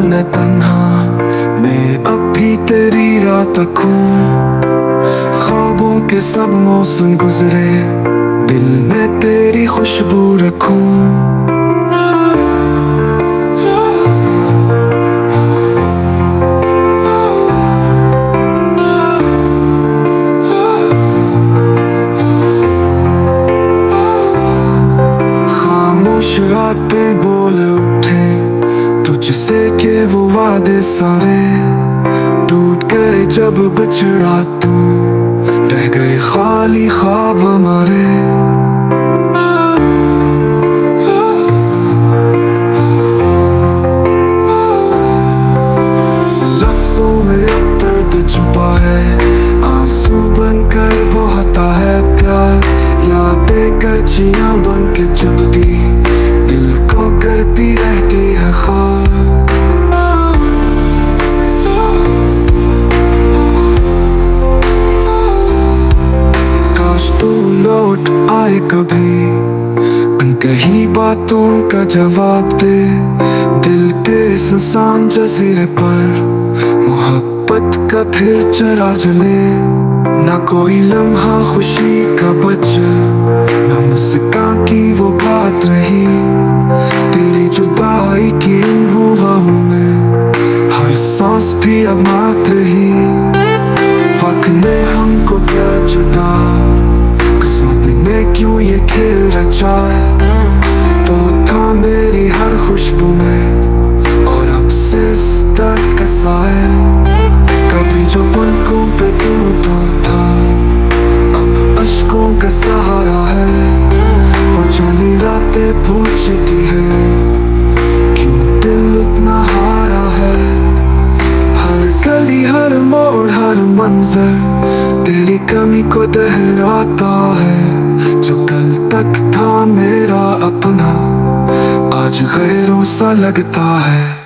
मैं तन्हा, मैं अब भी तेरी राह तक हूँ। ख्वाबों के सब मौसम गुजरे, दिल में तेरी खुशबू रखूं। रातें बोल उठे तुझसे के वो वादे सारे, टूट गए जब बिछड़ा तू, रह गए खाली ख्वाब हमारे। लफ्जों में दर्द छुपा है, आंसू बनकर बहता है प्यार। यादें कचियां बन के चुभती, दिल को करती रहती है ख्वार। काश तू लौट आए कभी, अनकही बातों का जवाब दे। दिल के सुनसान जजीरे पर मोहब्बत का फिर चरा जले। ना कोई लम्हा खुशी का बचा, ना मुस्कान की वो बात रही। तेरी जुदाई की इन हुआओं में हर सांस भी अब मात रही। वक्त ने हमको क्या जुदा, किस्मत ने क्यों ये खेल रचाया। तो था मेरी हर खुशबू में, और अब सिर्फ दर्द का साया। कभी जो पलकों पे टूटा था, अब अश्कों का सहारा है। वो चली रातें पूछती है, क्यों दिल इतना हारा है। हर गली हर मोड़ हर मंजर तेरी कमी को दोहराता है। जो कल तक था मेरा अपना, आज गैरों सा लगता है।